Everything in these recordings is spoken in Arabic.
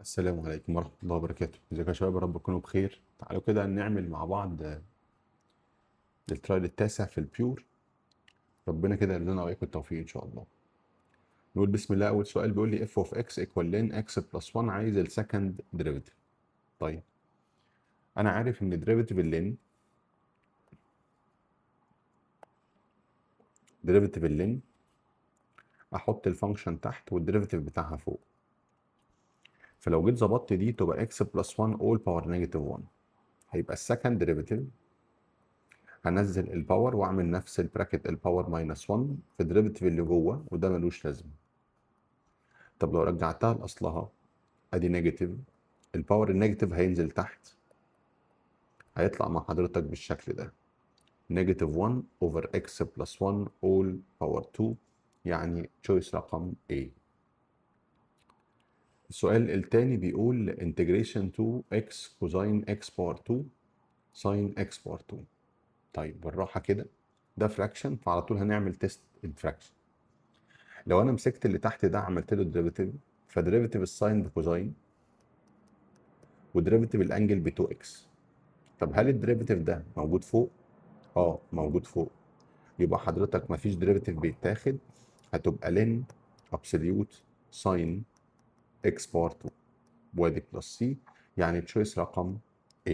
السلام عليكم ورحمة الله وبركاته. ازيكم يا شباب؟ يا رب تكونوا بخير. تعالوا كده نعمل مع بعض الترايل التاسع في البيور. ربنا كده يرزقنا وإياكم التوفيق إن شاء الله. نقول بسم الله. أول سؤال بيقول لي اف اوف اكس ايكوال لين اكس بلس 1، عايز السكند ديريفيتيف. طيب أنا عارف إن ديريفيتيف اللين أحط الفانكشن تحت والديريفيتيف بتاعها فوق. فلو جيت ظبطت دي تبقى اكس بلس 1 اول باور نيجاتيف 1. هيبقى السكند ديريفيتيف هنزل الباور واعمل نفس البراكت الباور ماينس 1 في الديريفيتيف اللي جوه، وده ملوش لازمه. طب لو رجعتها لاصلها، ادي نيجاتيف، الباور النيجاتيف هينزل تحت، هيطلع مع حضرتك بالشكل ده: نيجاتيف 1 اوفر اكس بلس 1 اول باور 2، يعني تشويس رقم A. السؤال التاني بيقول انتجريشن 2 اكس كوزين اكس باور 2 ساين اكس باور 2. طيب بالراحه كده، ده فراكشن فعلى طول هنعمل تيست الفراكشن. لو انا مسكت اللي تحت ده عملت له ديريفيتيف، فديريفيتيف الساين بكوزين وديريفيتيف الانجل ب 2 اكس. طب هل الديريفيتيف ده موجود فوق؟ موجود فوق. يبقى حضرتك مفيش ديريفيتيف بيتاخد، هتبقى لين ابسوليوت ساين اكس باور 2 وادي بلس سي، يعني تشويس رقم A.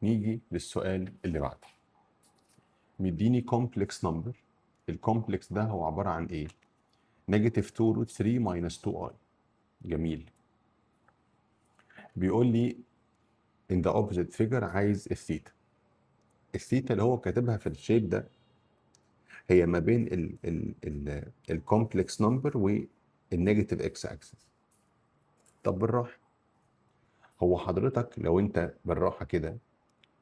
نيجي للسؤال اللي بعده. مديني كومبلكس نمبر، الكومبلكس ده هو عباره عن ايه؟ نيجاتيف 2 روت 3 ماينس 2 اي. جميل. بيقول لي in the opposite figure عايز الثيتا. الثيتا اللي هو كاتبها في الشيب ده هي ما بين الكومبلكس نمبر والنيجاتيف اكس اكسس. طب بالراحه، هو حضرتك لو انت بالراحه كده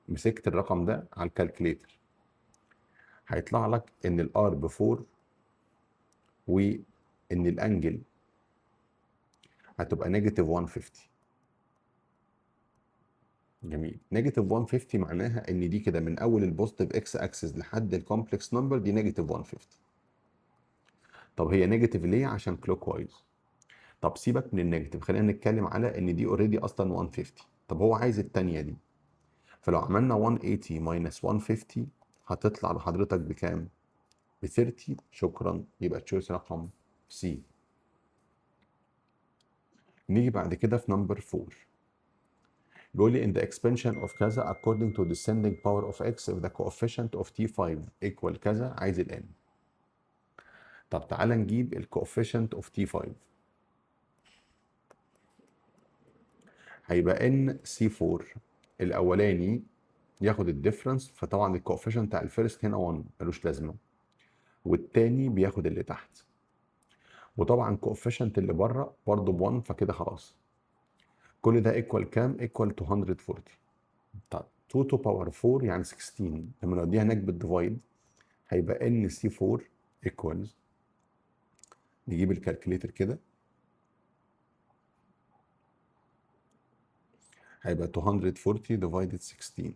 مسكت الرقم ده على الكالكليتر، هيطلع لك ان الار ب 4 وان الانجل هتبقى نيجاتيف 150. جميل. نيجاتيف 150 معناها ان دي كده من اول البوزيتيف اكس اكسس لحد الكومبلكس نمبر دي نيجاتيف 150. طب هي نيجاتيف ليه؟ عشان كلوك وايز. طب سيبك من النيجاتيف، خلينا نتكلم على ان دي اوريدي اصلا 150. طب هو عايز الثانيه دي، فلو عملنا 180 ماينس 150 هتطلع لحضرتك بكام؟ ب 30. شكرا، يبقى تشويس رقم سي. نيجي بعد كده في نمبر 4. بيقول لي in the expansion of كذا according to descending power of x if the coefficient of t5 equal كذا، عايز ال n. طب تعالى نجيب ال coefficient of t5. هيبقى n c4 الاولاني ياخد الديفرنس، فطبعا الكوفيشنت بتاع الفيرست هنا 1 ملوش لازمه، والتاني بياخد اللي تحت، وطبعا كوفيشنت اللي بره برضه ب 1، فكده خلاص. كل ده ايكوال كام؟ ايكوال 240. طب 2 تو باور 4 يعني 16، لما نوديها هناك بالديفايد هيبقى ان سي 4 ايكوالز، نجيب الكالكوليتر كده، هيبقى 240 ديفايدد 16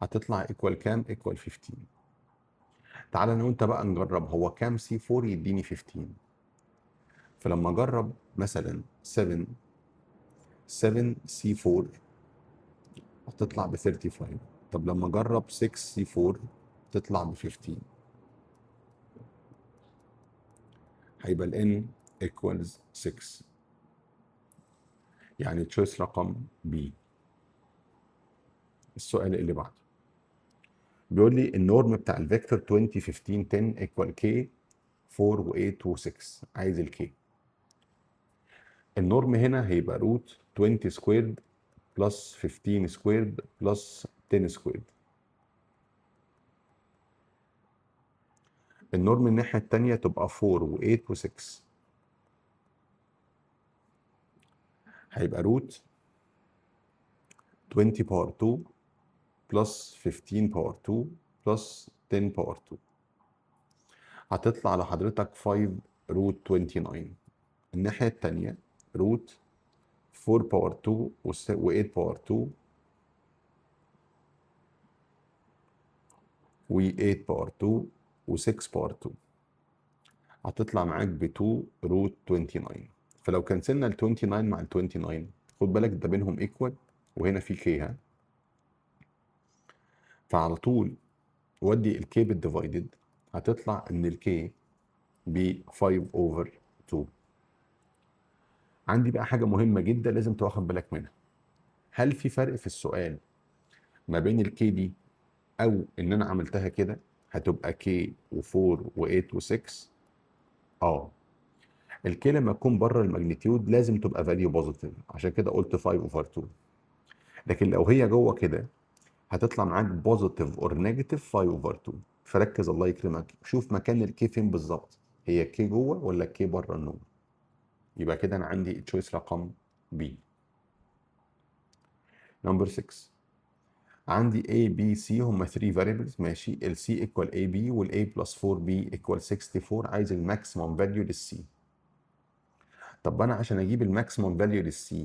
هتطلع ايكوال كام؟ ايكوال 15. تعالى انا وانت بقى نجرب هو كام سي 4 يديني 15. فلما اجرب مثلا 7 سي 4 هتطلع ب 35. طب لما اجرب 6 سي 4 تطلع ب 15. هيبقى ال n equals 6، يعني تشويس رقم B. السؤال اللي بعده بيقول لي النورم بتاع الفيكتور 20 15 10 equal k 4 و8 و6، عايز ال k. النورم هنا هيبقى روت 20 سكويرد بلس 15 سكويرد بلس 10 سكويرد. النورم الناحية التانية تبقى 4 و8 و6، هيبقى روت 20 باور 2 بلس 15 باور 2 بلس 10 باور 2، هتطلع لحضرتك 5 روت 29. الناحية التانية روت 4 باور 2 و8 باور 2 و8 باور 2 و6 باور 2، هتطلع معاك ب 2 روت 29. فلو كنسلنا ال 29 مع ال 29 خد بالك ده بينهم ايكوال وهنا في كي ها، فعلى طول ودي الكي بالديفايدد هتطلع ان الكي ب 5 اوفر 2. عندي بقى حاجه مهمه جدا لازم تاخد بالك منها. هل في فرق في السؤال ما بين الكي دي او ان انا عملتها كده هتبقى كي و4 و8 و6؟ اه، الكي لما تكون بره الماجنتيود لازم تبقى فاليو بوزيتيف، عشان كده قلت 5 اوفر 2. لكن لو هي جوه كده هتطلع معاك بوزيتيف اور نيجاتيف 5 اوفر 2. فركز الله يكرمك، شوف مكان الكي فين بالظبط، هي الكي جوه ولا الكي بره النور. يبقى كده انا عندي التشويس رقم بي. نمبر 6 عندي A B C هم 3 variables ماشي، ال C equal AB وال A plus 4B equal 64. عايز الماكسيموم فاليو لل C. طب انا عشان اجيب الماكسيموم فاليو لل C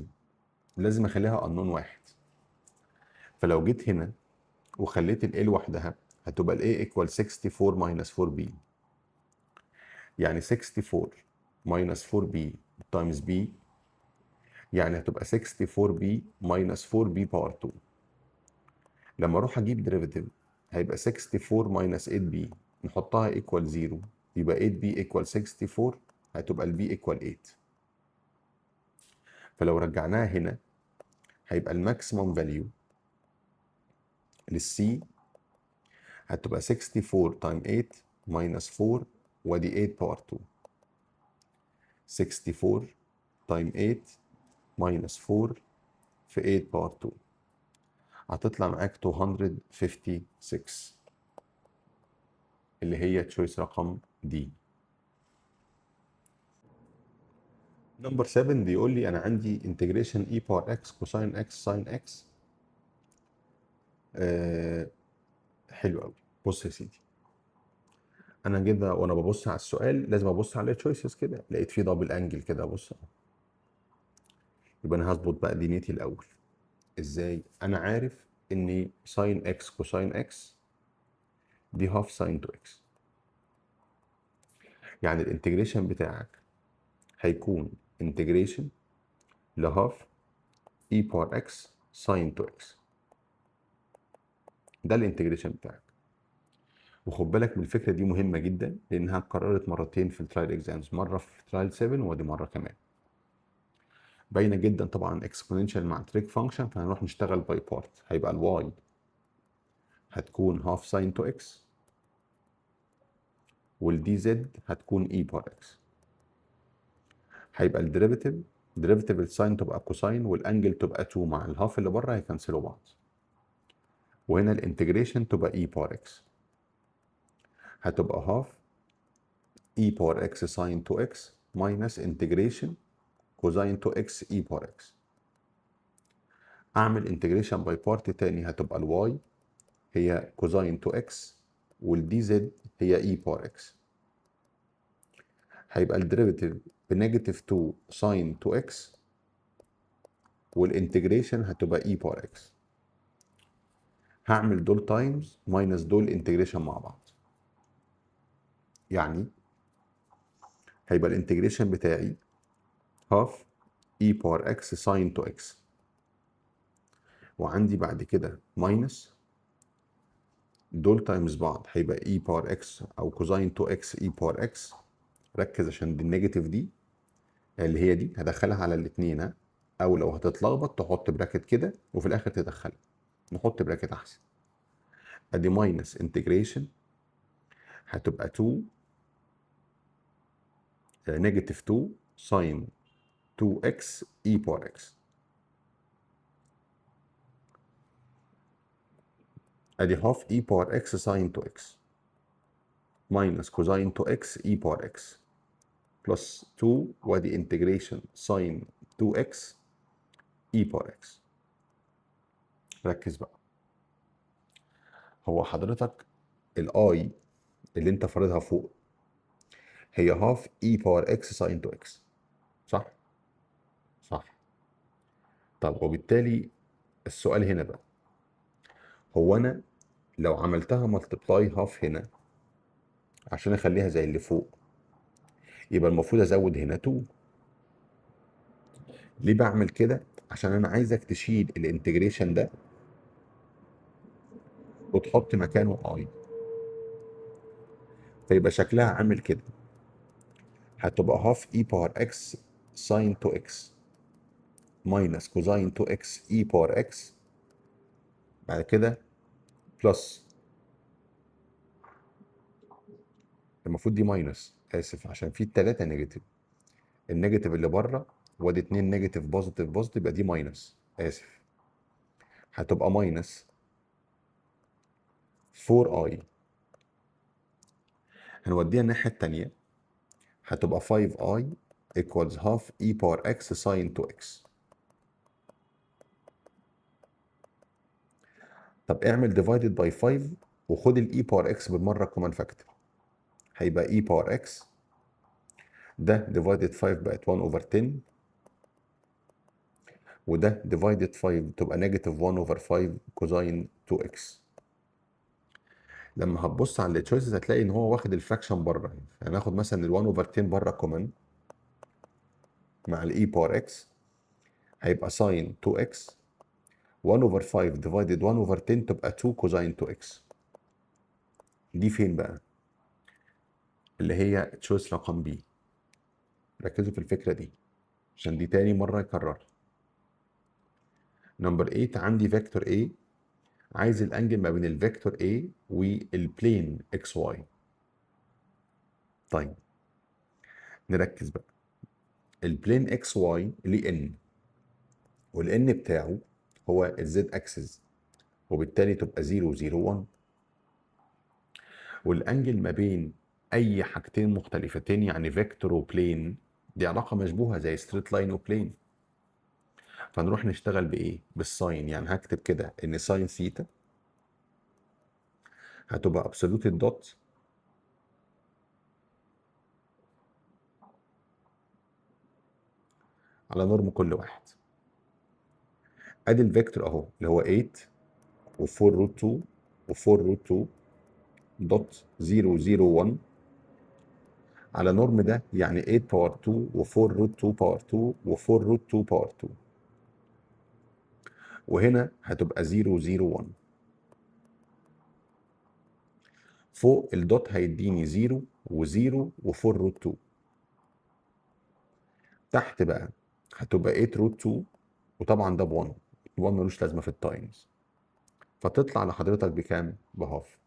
لازم اخليها unknown واحد. فلو جيت هنا وخليت ال A لوحدها هتبقى ال A equal 64 minus 4B. يعني 64 minus 4B times B يعني هتبقى 64B minus 4B power 2. لما اروح اجيب ديريفيتيف هيبقى 64 minus 8B نحطها equal 0 يبقى 8B equal 64 هتبقى ال B equal 8. فلو رجعناها هنا هيبقى الماكسيموم فاليو للسي هتبقى 64 تايم 8 minus 4 وادي 8 باور 2. 64 تايم 8 minus 4 في 8 باور 2 هتطلع معاك 256 اللي هي تشويس رقم دي. نمبر 7 بيقول لي انا عندي انتجريشن اي باور اكس كوساين اكس ساين اكس. حلو قوي. بص يا سيدي، انا كده وانا ببص على السؤال لازم ابص على التشويسز كده، لقيت فيه دبل انجل كده بص، يبقى انا هظبط بقى دنيتي الاول. ازاي؟ انا عارف ان ساين اكس كوساين اكس دي هاف ساين تو اكس، يعني الانتجريشن بتاعك هيكون انتجريشن لهاف اي باور اكس ساين تو اكس. ده الانتجريشن بتاعك. وخد بالك من الفكره دي مهمه جدا لانها اتكررت مرتين في الترايل اكزامز، مره في ترايل 7 ودي مره كمان. باينه جدا طبعا اكسبوننشال مع تريك فانكشن، فهنروح نشتغل باي بارت. هيبقى الواي هتكون هاف ساين تو اكس والدي زد هتكون اي باور اكس. هيبقى الديريفيتيف الساين تبقى كوساين والانجل تبقى 2 مع الهاف اللي بره هيكنسلوا بعض. وهنا الانتجريشن تبقى اي باور اكس هتبقى هاف اي باور اكس ساين 2 اكس ماينس انتجريشن كوزاين 2 اكس اي باور اكس. اعمل انتجريشن باي بارت تاني هتبقى الواي هي كوزاين 2 اكس والدي زد هي اي باور اكس. هيبقى الديريفيتيف بنيجاتيف 2 ساين 2 اكس والانتجريشن هتبقى اي باور اكس. هعمل دول تايمز ماينس دول انتجريشن مع بعض، يعني هيبقى الانتجريشن بتاعي هاف اي باور اكس ساين 2 اكس، وعندي بعد كده ماينس دول تايمز بعض هيبقى اي باور اكس او كوزاين 2 اكس اي باور اكس. ركز عشان دي النيجاتيف دي اللي هي دي هدخلها على الاثنين، او لو هتتلخبط تحط براكت كده وفي الاخر تدخلها، نحط براكت احسن. ادي ماينس انتجريشن هتبقى 2 نيجاتيف 2 ساين 2 اكس اي باور اكس. ادي هاف اي باور اكس ساين 2 اكس ماينس كوزاين 2 اكس اي باور اكس بلس 2 وادي انتجريشن ساين 2 اكس اي باور اكس. ركز بقى، هو حضرتك الاي اللي انت فارضها فوق هي هاف اي باور اكس ساين 2 اكس، صح؟ صح. طب وبالتالي السؤال هنا بقى، هو انا لو عملتها ملتبلاي هاف هنا عشان اخليها زي اللي فوق يبقى المفروض ازود هنا 2. ليه بعمل كده؟ عشان انا عايزك تشيل الانتجريشن ده وتحط مكانه اي، فيبقى شكلها عامل كده. هتبقى هاف اي باور اكس ساين 2 اكس ماينس كوزاين 2 اكس اي باور اكس، بعد كده بلس، المفروض دي ماينس، اسف عشان في التلاتة نيجاتيف، النيجاتيف اللي بره وادي 2 نيجاتيف بوزيتيف بوزيتيف، يبقى دي ماينس، اسف، هتبقى ماينس 4 اي، هنوديها الناحية التانية هتبقى 5 اي equals half e power x sin 2x. طب اعمل divided by 5 وخد ال e power x بالمرة كومن فاكتور، هيبقى e power x ده divided 5 بقت 1 over 10، وده divided 5 تبقى negative 1 over 5 cosine 2x. لما هتبص على التشويسز هتلاقي ان هو واخد الفراكشن بره، هناخد مثلا ال 1 over 10 بره كومن مع ال e power x، هيبقى sin 2x 1 over 5 divided 1 over 10 تبقى 2 cosine 2x. دي فين بقى؟ اللي هي تشويس رقم بي. ركزوا في الفكرة دي عشان دي تاني مرة يكررها. نمبر 8 عندي فيكتور A، عايز الانجل ما بين الفيكتور A والبلين اكس واي. طيب نركز بقى، البلين اكس واي ليه ان، والان بتاعه هو الزد اكسس، وبالتالي تبقى 0 0 1، والانجل ما بين اي حاجتين مختلفتين يعني فيكتور وبلين دي علاقة مشبوهة زي ستريت لاين وبلين. فنروح نشتغل بايه؟ بالساين، يعني هكتب كده ان ساين ثيتا هتبقى ابسولوت الدوت على نورم كل واحد. ادي الفيكتور اهو اللي هو 8 و4 روت 2 و4 روت 2 دوت 0 0 1 على نورم ده، يعني 8 باور 2 و4 روت 2 باور 2 و4 روت 2 باور 2، وهنا هتبقى 0 0 1. فوق الدوت هيديني 0 و0 و4 روت 2، تحت بقى هتبقى 8 روت 2، وطبعا ده ب 1، 1 ملوش لازمه في التايمز، فتطلع لحضرتك بكام؟ بهاف.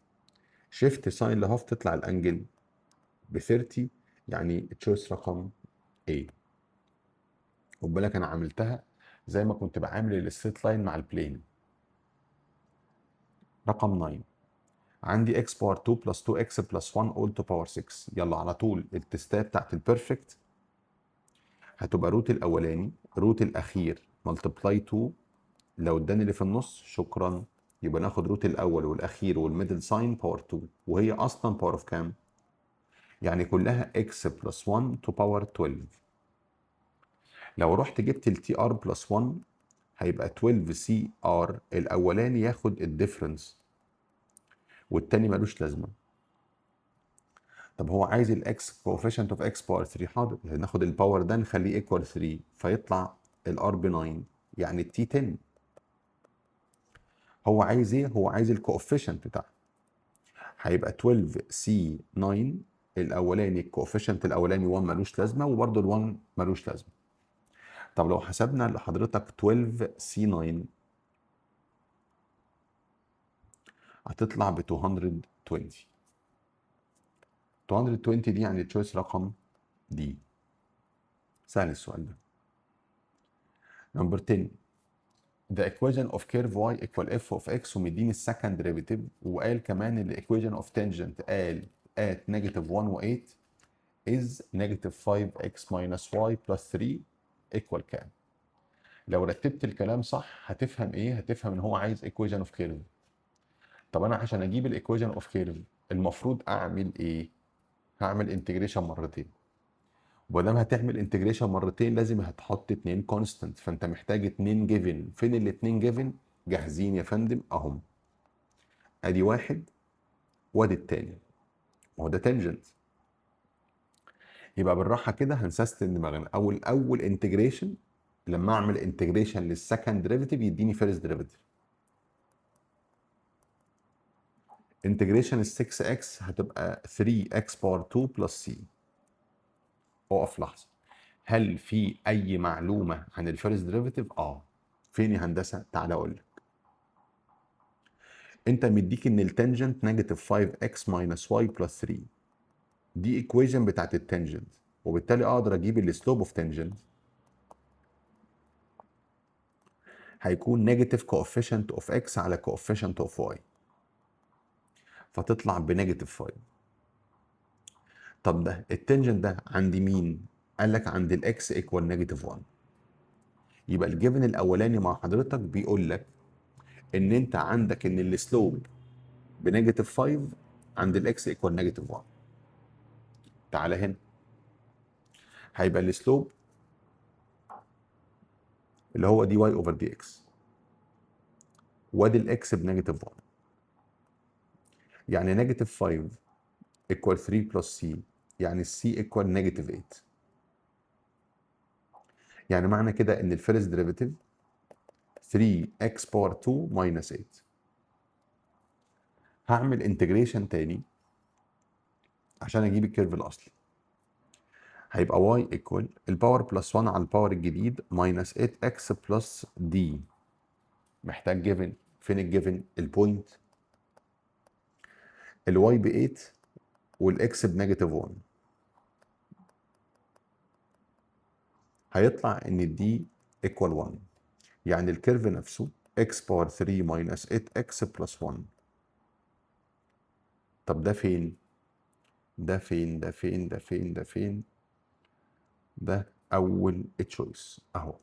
شيفت ساين لهاف تطلع الانجل ب 30، يعني تشويس رقم A. خد بالك انا عملتها زي ما كنت بعامل الستريت لاين مع البلين. رقم 9 عندي x باور 2 بلس 2x بلس 1 all to power 6. يلا على طول التستات بتاعت البيرفكت، هتبقى روت الاولاني روت الاخير ملتبلاي 2، لو اداني اللي في النص شكرا، يبقى ناخد روت الاول والاخير والميدل ساين باور 2، وهي اصلا باور اوف كام؟ يعني كلها x بلس 1 to power 12. لو رحت جبت التي ار بلس 1 هيبقى 12 سي ار، الاولاني ياخد الديفرنس والتاني ملوش لازمه. طب هو عايز الاكس كوفيشنت اوف اكس باور 3، حاضر ناخد الباور ده نخليه ايكوال 3 فيطلع الار ب 9، يعني التي 10. هو عايز ايه؟ هو عايز الكوفيشنت بتاعه، هيبقى 12 سي 9، الاولاني الكوفيشنت الاولاني 1 ملوش لازمه، وبرده ال1 ملوش لازمه. طب لو حسبنا لحضرتك 12 سي 9 هتطلع ب 220. 220 دي يعني تشويس رقم دي. سهل السؤال ده. نمبر 10 the equation of curve y equal f of x، ومديني السكند ديريفيتيف، وقال كمان ال equation of tangent قال at negative 1 و 8 is negative 5x minus y plus 3 equal كام؟ لو رتبت الكلام صح هتفهم ايه؟ هتفهم ان هو عايز equation of curve. طب انا عشان اجيب ال equation of curve المفروض اعمل ايه؟ هعمل انتجريشن مرتين، ودام هتعمل انتجريشن مرتين لازم هتحط 2 كونستنت، فانت محتاج 2 جيفن. فين الاتنين جيفن؟ جاهزين يا فندم اهم، ادي واحد وادي التاني، ما هو ده تانجنت. يبقى بالراحه كده هنسيستم دماغنا، اول انتجريشن لما اعمل انتجريشن للسكند ديريفيتيف يديني فيرست ديريفيتيف. انتجريشن ال 6x هتبقى 3x باور 2 بلس c. اقف لحظه، هل في اي معلومه عن الفيرست ديريفيتيف؟ فين يا هندسه؟ تعالى اقول لك. انت مديك ان التانجنت نيجاتيف 5x ماينس y بلس 3، دي ايكويشن بتاعت التانجنت، وبالتالي اقدر اجيب السلوب اوف تانجنت هيكون نيجاتيف كوفيشنت اوف x على كوفيشنت اوف y، فتطلع بنيجاتيف 5. طب ده التانجنت ده عند مين؟ قال لك عند الاكس ايكوال نيجاتيف 1. يبقى الجيفن الاولاني مع حضرتك بيقول لك ان انت عندك ان السلوب بنيجاتيف 5 عند الاكس ايكوال نيجاتيف 1. تعالى هنا، هيبقى السلوب اللي هو دي واي اوفر دي اكس، وادي الاكس بنيجاتيف 1، يعني نيجاتيف 5 ايكوال 3 بلس سي، يعني السي ايكوال نيجاتيف 8. يعني معنى كده ان الفيرست ديريفيتيف 3x باور 2 ماينس 8. هعمل انتجريشن تاني عشان اجيب الكيرف الاصلي. هيبقى y ايكوال الباور بلس 1 على الباور الجديد ماينس 8x بلس دي. محتاج جيفن، فين الجيفن؟ البوينت. الواي ب 8 والاكس بنيجاتيف 1، هيطلع ان الدي ايكوال 1. يعني الكيرف نفسه x باور 3 ماينس 8x بلس 1. طب ده فين؟ ده فين؟ ده فين؟ ده فين؟ ده فين؟ ده اول تشويس اهو.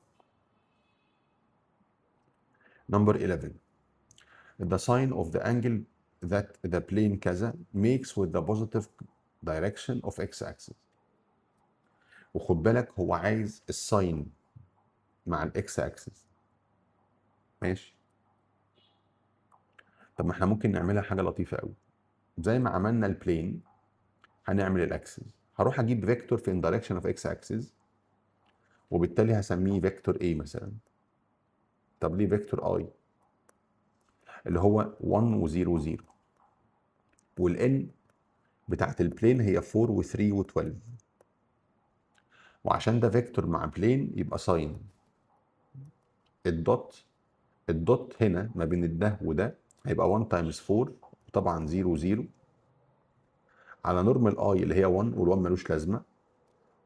نمبر 11. The sign of the angle that the plane كذا makes with the positive direction of x axis. وخد بالك هو عايز الساين مع الاكس اكسس. ماشي. طب ما احنا ممكن نعملها حاجه لطيفه قوي. زي ما عملنا البلين هنعمل الاكسس. هروح اجيب فيكتور في direction of x axis، وبالتالي هسميه فيكتور A مثلا. طب ليه فيكتور I؟ اللي هو 1 و0 0، والN بتاعت البلين هي 4 و3 و12. وعشان ده فيكتور مع بلين يبقى ساين الدوت هنا ما بين ده وده هيبقى 1 تايمز 4، وطبعا 0 0 على نورمال اي اللي هي 1، وال1 ملوش لازمه،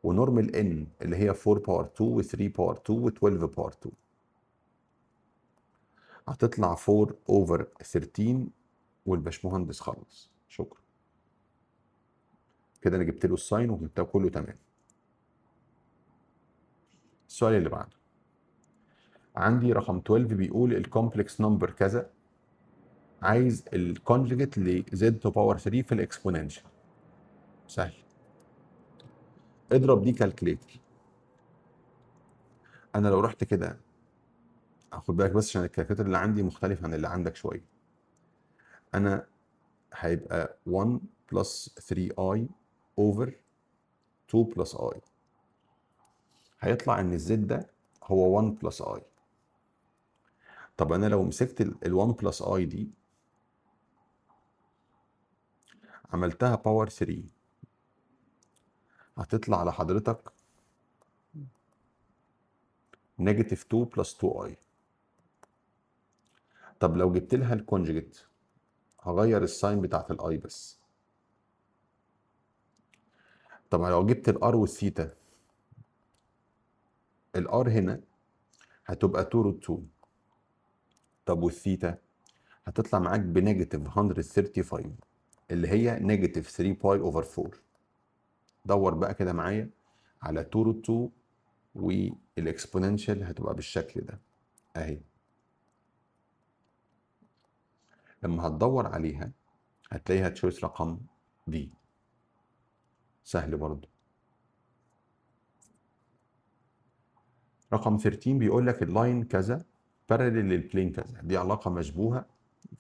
ونورمال ان اللي هي 4 باور 2 و3 باور 2 و12 باور 2. هتطلع 4 اوفر 13، والباشمهندس خلص. شكرا. كده انا جبت له الساين وجبته كله تمام. السؤال اللي بعده عندي رقم 12 بيقول الكومبلكس نمبر كذا، عايز الكونجوجيت لزد تو باور 3 في الاكسبوننشال. سهل، اضرب دي كالكليتر. انا لو رحت كده، خد بالك بس عشان الكالكليتر اللي عندي مختلف عن اللي عندك شويه. انا هيبقى 1 بلس 3i اوفر 2 بلس i. هيطلع ان الزد ده هو 1 بلس i. طب انا لو مسكت ال 1 بلس i دي عملتها باور 3، هتطلع لحضرتك نيجاتيف 2 بلس 2i. طب لو جبت لها الكونجيجيت هغير الساين بتاعت الاي بس. طب لو جبت الار والثيتا، الار هنا هتبقى 2 روت 2. طب والثيتا هتطلع معاك بنيجاتيف 135 اللي هي نيجاتيف 3 باي اوفر 4. دور بقى كده معايا على 2 روت 2، والاكسبوننشال هتبقى بالشكل ده اهي. لما هتدور عليها هتلاقيها تشويس رقم دي. سهل برضو. رقم 13 بيقول لك اللاين كذا بارلل للبلين كذا، دي علاقه مشبوهه.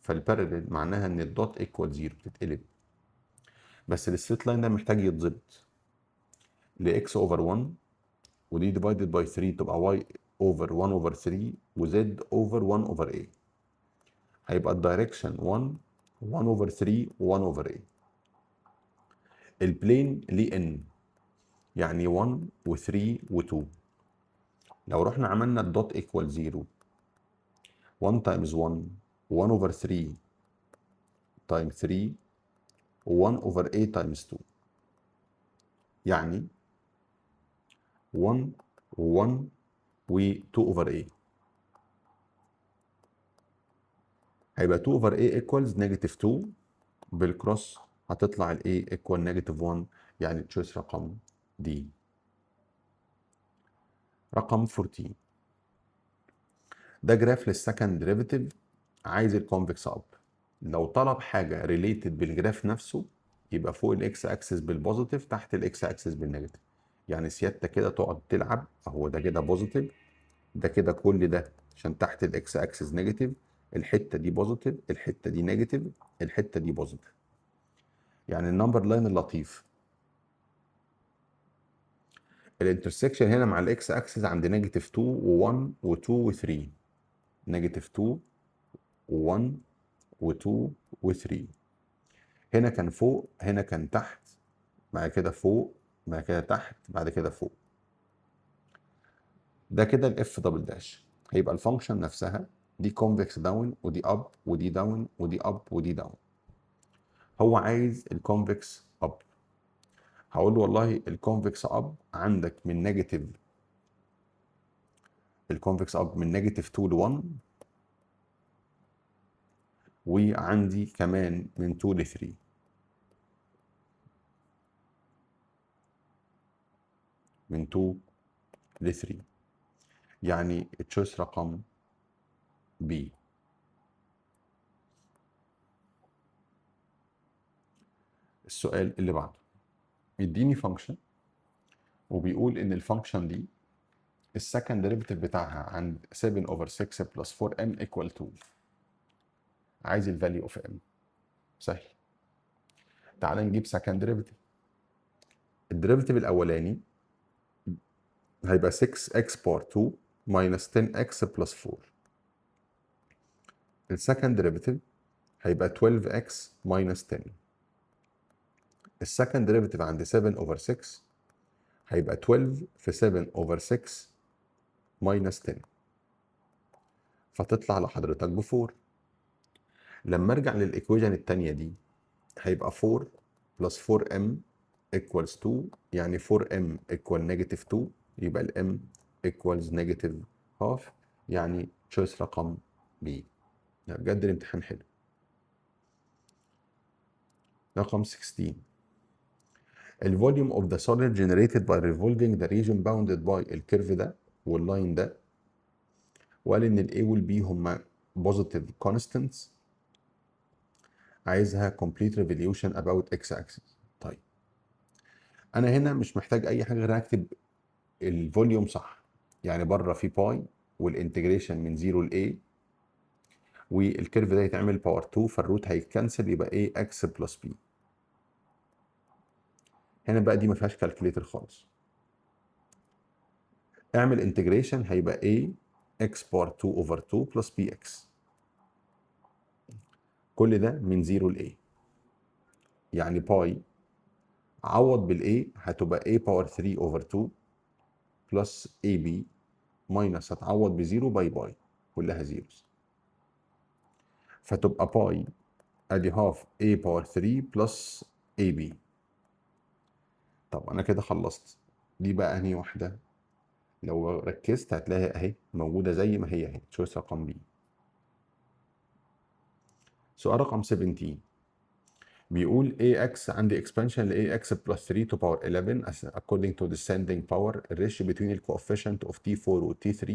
فالبارلل معناها ان الدوت ايكوال 0 بتتقلب. بس الستريت لاين ده محتاج يتظبط لاكس اوفر 1، ودي ديفايدد باي 3 تبقى واي over 1 over 3 و z over 1 over a. هيبقى الدايركشن 1 1 over 3 و 1 over a. البلين ليه n يعني 1 و 3 و 2. لو رحنا عملنا الدوت ايكوال 0 1 times 1 1 over 3 times 3 و 1 over a times 2 يعني 1 و 1 و 2 over a. هيبقى 2 over a equals negative 2 بالكروس هتطلع ال a equal negative 1 يعني تشويس رقم D. رقم 14 ده جراف للسكند ديريفيتيف عايز الكونفكس اب. لو طلب حاجه ريليتد بالجراف نفسه يبقى فوق الاكس اكسس بالبوزيتيف تحت الاكس اكسس بالنيجاتيف. يعني سيادتك كده تقعد تلعب اهو ده كده بوزيتيف ده كده كل ده عشان تحت الاكس اكسس نيجاتيف الحته دي بوزيتيف الحته دي نيجاتيف الحته دي بوزيتيف. يعني النمبر لاين اللطيف الانترسكشن هنا مع الاكس اكسس عند نيجاتيف 2 و1 و2 و3 نيجاتيف 2 و1 و2 و3. هنا كان فوق هنا كان تحت بعد كده فوق بعد كده تحت بعد كده فوق. ده كده الاف دبل داش. هيبقى الفانكشن نفسها دي كونفكس داون ودي اب ودي داون ودي اب ودي داون. هو عايز الكونفكس اب. هقول له والله الكونفكس اب عندك من نيجاتيف الكونفكس اب من نيجاتيف 2 ل 1 وعندي كمان من 2 ل 3 من 2 ل 3 يعني التشويس رقم B. السؤال اللي بعده يديني فانكشن وبيقول ان الفانكشن دي السكند ديريفيتيف بتاعها عند 7 over 6 plus 4m equal 2. عايز الفاليو اوف m. سهل. تعال نجيب سكند ديريفيتيف. الديريفيتيف الاولاني هيبقى 6x باور 2 minus 10x plus 4. السكند ديريفيتيف هيبقى 12x minus 10. السكند ديريفيتيف عند 7 over 6 هيبقى 12 في 7 over 6 minus 10 فتطلع لحضرتك ب 4. لما ارجع للايكويشن الثانيه دي هيبقى 4 plus 4m equals 2 يعني 4m equal negative 2 يبقى ال m equals negative half يعني choice رقم B. بجد الامتحان حلو. رقم 16 الفوليوم of the solid generated by revolving the region bounded by الكيرف ده واللاين ده وقال ان ال A وال B هما positive constants. عايزها complete revolution about x axis. طيب انا هنا مش محتاج اي حاجه غير اكتب الفوليوم صح. يعني بره في باي والانتجريشن من 0 ل a والكيرف ده يتعمل باور 2 فالروت هيتكنسل يبقى a x بلس b. هنا بقى دي ما فيهاش كالكوليتر خالص. اعمل انتجريشن هيبقى a x باور 2 اوفر 2 بلس bx. كل ده من 0 ل a يعني باي عوض بالاي هتبقى a باور 3 اوفر 2 بلس ab ماينس هتعوض بزيرو باي باي كلها زيروز فتبقى باي ادي هاف a باور 3 بلس ab. طب انا كده خلصت. دي بقى انهي واحده؟ لو ركزت هتلاقيها اهي موجوده زي ما هي اهي تشويس رقم B. سؤال رقم 17 بيقول ax عندي expansion ل ax plus 3 to power 11 according to descending power الريشيو between ال coefficient of t4 و t3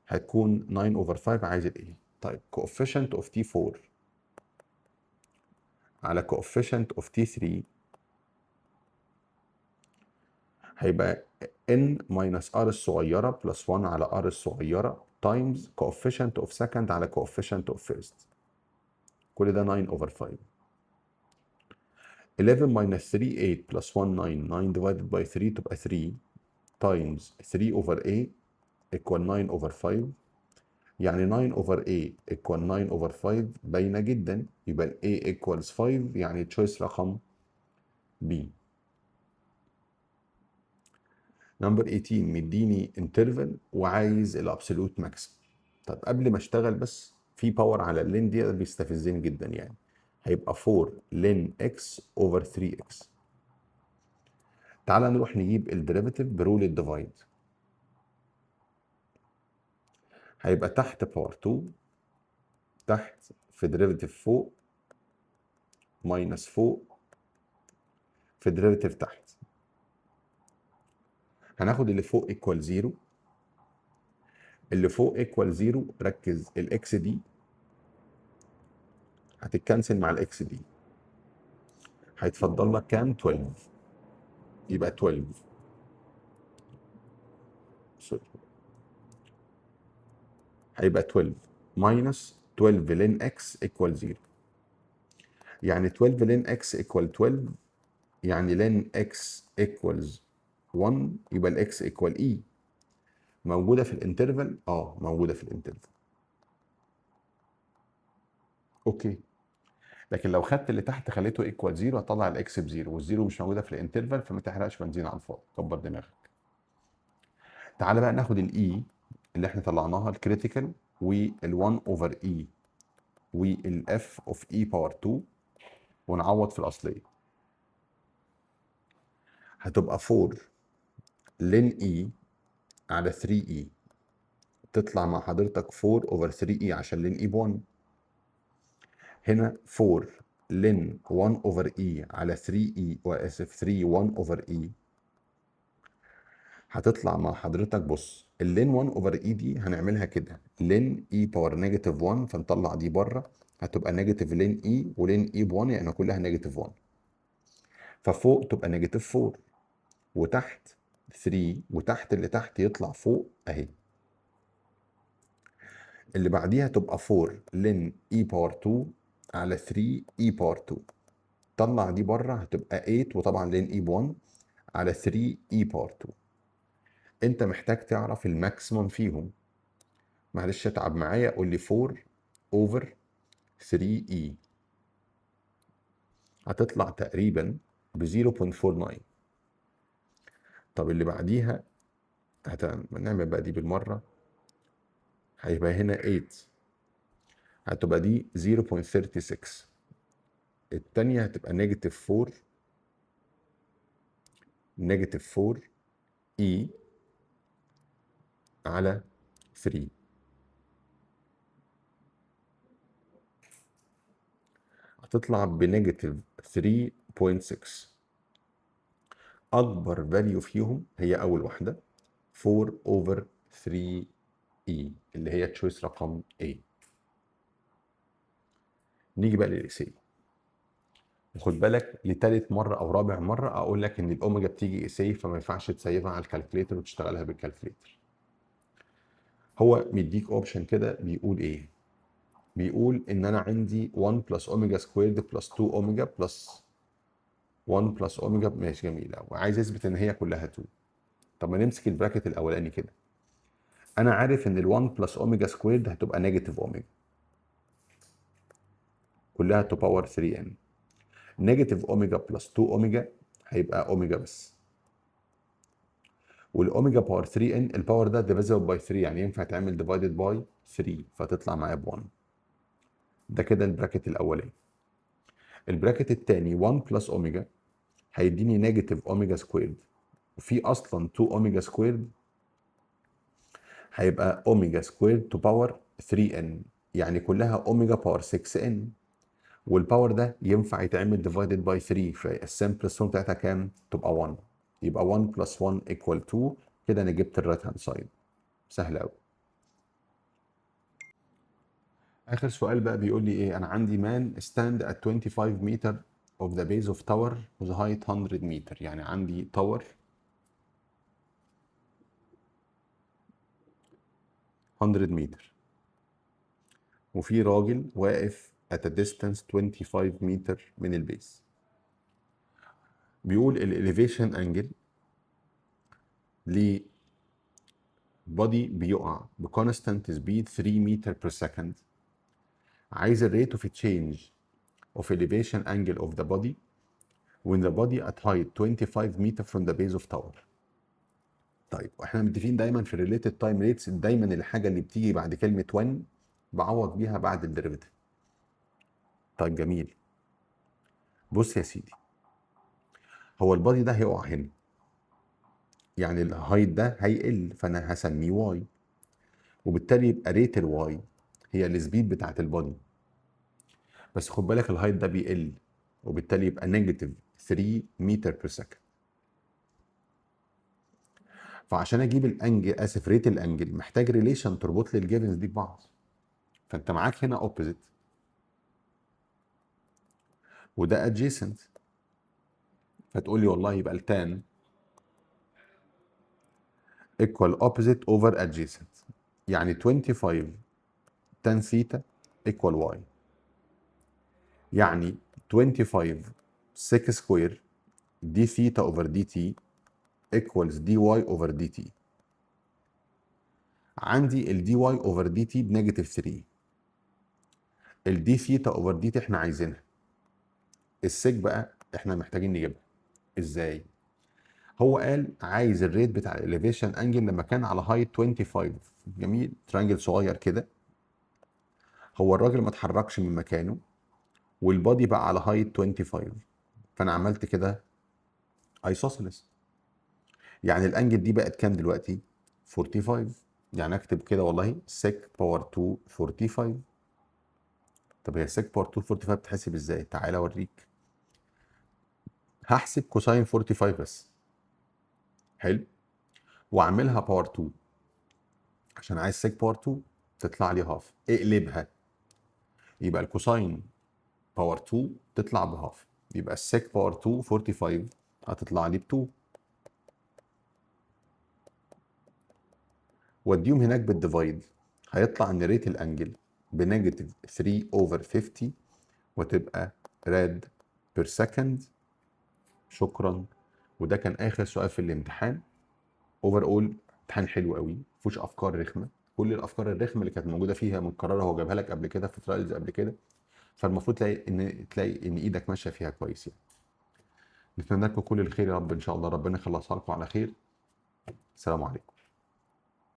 هتكون 9 over 5. عايز الايه؟ طيب coefficient of t4 على coefficient of t3 هيبقى n minus r الصغيرة plus 1 على r الصغيرة times coefficient of second على coefficient of first. كل ده 9 over 5. 11 minus 3 8 plus 1 9 9 divided by 3 تبقى 3 times 3 over a equal 9 over 5. يعني 9 over A equal 9 over 5 باينة جدا، يبقى ال A equals 5 يعني choice رقم B. نمبر 18 مديني interval وعايز الابسولوت ماكسيمم. طب قبل ما اشتغل بس في باور على اللين دي بيستفزني جدا يعني. هيبقى 4 لين x over 3x. تعال نروح نجيب الديريفيتيف برول الديفايد. هيبقى تحت باور 2 تحت في ديريفيتيف فوق ماينس فوق في ديريفيتيف تحت. هناخد اللي فوق ايكوال 0. اللي فوق ايكوال 0 ركز الاكس دي هتتكنسل مع الاكس دي، هيتفضل لك كام؟ 12. يبقى 12 سوري هيبقى 12 ماينس 12 لين اكس ايكوال 0. يعني 12 لين اكس ايكوال 12 يعني لين اكس ايكوالز 1 يبقى الاكس ايكوال اي. موجوده في الانترفال؟ موجوده في الانترفال. اوكي. لكن لو خدت اللي تحت خليته ايكوال 0 هطلع الاكس بزيرو، والزيرو مش موجوده في الانترفال فما تحرقش بنزين على الفاضي، كبر دماغك. تعالى بقى ناخد الاي اللي احنا طلعناها الكريتيكال وال1 اوفر اي والاف اوف اي باور 2 ونعوض في الاصليه. هتبقى 4 لين اي على 3 اي، تطلع مع حضرتك 4 اوفر 3 اي عشان لين اي ب 1. هنا 4 لين 1 اوفر اي على 3 اي، واسف 3 1 اوفر اي، هتطلع مع حضرتك بص اللين 1 اوفر اي دي هنعملها كده لين اي باور نيجاتيف 1 فنطلع دي بره، هتبقى نيجاتيف لين اي ولين اي ب 1 يعني كلها نيجاتيف 1. ففوق تبقى نيجاتيف 4 وتحت 3 وتحت اللي تحت يطلع فوق اهي. اللي بعديها تبقى 4 لين اي باور 2 على 3 اي باور 2. طلع دي بره هتبقى 8 وطبعا لين اي ب 1 على 3 اي باور 2. انت محتاج تعرف الماكسيمم فيهم. معلش اتعب معايا قول لي 4 اوفر 3 اي هتطلع تقريبا ب 0.49. طب اللي بعديها هنعمل بقى دي بالمره، هيبقى هنا 8 هتبقى دي 0.36. التانية هتبقى نيجاتيف 4 نيجاتيف 4 اي على 3. هتطلع بنيجاتيف 3.6. اكبر فاليو فيهم هي اول واحده 4 اوفر 3 اي اللي هي تشويس رقم A. نيجي بقى للاكسي. وخد بالك لتالت مره او رابع مره اقول لك ان الاوميجا بتيجي اسي فما ينفعش تسيبها على الكالكليتر وتشتغلها بالكالكليتر. هو مديك اوبشن كده بيقول ايه؟ بيقول ان انا عندي 1 بلس اوميجا سكويرد بلس 2 اوميجا بلس 1 بلس اوميجا. ماشي جميل قوي، عايز اثبت ان هي كلها 2. طب ما نمسك البراكت الاولاني كده. انا عارف ان ال1 بلس اوميجا سكويرد هتبقى نيجاتيف اوميجا كلها تو باور 3 ان. نيجاتيف اوميجا بلس 2 اوميجا هيبقى اوميجا بس. والاوميجا باور 3 ان الباور ده ديفيزبل باي 3 يعني ينفع تعمل ديفايدد باي 3 فتطلع معايا ب 1. ده كده البراكت الاولاني. البراكت الثاني 1 بلس اوميجا هيديني نيجاتيف اوميجا سكويرد، وفي اصلا 2 اوميجا سكويرد هيبقى اوميجا سكويرد تو باور 3 ان يعني كلها اوميجا باور 6 ان. والباور ده ينفع يتعمل ديفايدد باي 3 فالسمبلست فورم بتاعتها كام؟ تبقى 1. يبقى 1 بلس 1 ايكوال 2. كده انا جبت الرايت هاند سايد. سهل قوي. اخر سؤال بقى بيقول لي ايه؟ انا عندي مان stand at 25 meter of the base of tower with height 100 meter. يعني عندي تاور 100 متر وفي راجل واقف at a distance 25 متر من البيس. بيقول الاليفيشن انجل body بيقع بconstant speed 3 meter per second. عايز ال rate of change of elevation angle of the body when the body at height 25 meter from the base of tower. طيب واحنا متفقين دايما في related time rates دايما الحاجه اللي بتيجي بعد كلمه when بعوض بيها بعد الديريفيتيف. طيب جميل. بص يا سيدي، هو البادي ده هيقع هنا، يعني الهايت ده هيقل، فانا هسميه واي، وبالتالي يبقى ريت الواي هي السبيد بتاعت البادي. بس خد بالك الهايت ده بيقل، وبالتالي يبقى نيجاتيف 3 متر بير سكند. فعشان اجيب الانجل، اسف، ريت الانجل، محتاج ريليشن تربط لي الجيفنز دي ببعض. فانت معاك هنا اوبوزيت وده ادجيسنت، فتقول لي والله يبقى التان equal opposite over adjacent، يعني 25 tan theta equal y، يعني 25 sec square d theta over dt equals dy over dt. عندي ال dy over dt بنيجاتيف 3، ال d theta over dt احنا عايزينها، السيك بقى احنا محتاجين نجيبها. ازاي؟ هو قال عايز الريت بتاع الاليفيشن انجل لما كان على هايت 25. جميل، ترانجل صغير كده، هو الراجل ما اتحركش من مكانه والبادي بقى على هايت 25، فانا عملت كده ايسوسيلس. يعني الانجل دي بقت كام دلوقتي؟ 45. يعني اكتب كده والله سيك باور 2 45. طب هي سيك باور 2 45 بتحسب ازاي؟ تعالى اوريك. هحسب كوساين 45 بس، حلو، واعملها باور 2 عشان عايز سيك باور 2 تطلع لي هاف. اقلبها، يبقى الكوساين باور 2 تطلع بهاف، يبقى السيك باور 2 45 هتطلع لي ب 2. واديهم هناك بالديفايد، هيطلع ان ريت الانجل بنيجاتيف 3 اوفر 50 وتبقى راد بير سكند. شكرا. وده كان اخر سؤال في الامتحان. اوفر اول امتحان حلو قوي، مفيهوش افكار رخمه، كل الافكار الرخمه اللي كانت موجوده فيها متكرره هو جابها لك قبل كده في ترايلز قبل كده، فالمفروض تلاقي ان ايدك ماشيه فيها كويس يعني. نتمنى لكم كل الخير يا رب، ان شاء الله ربنا يخلصها لكم على خير. السلام عليكم.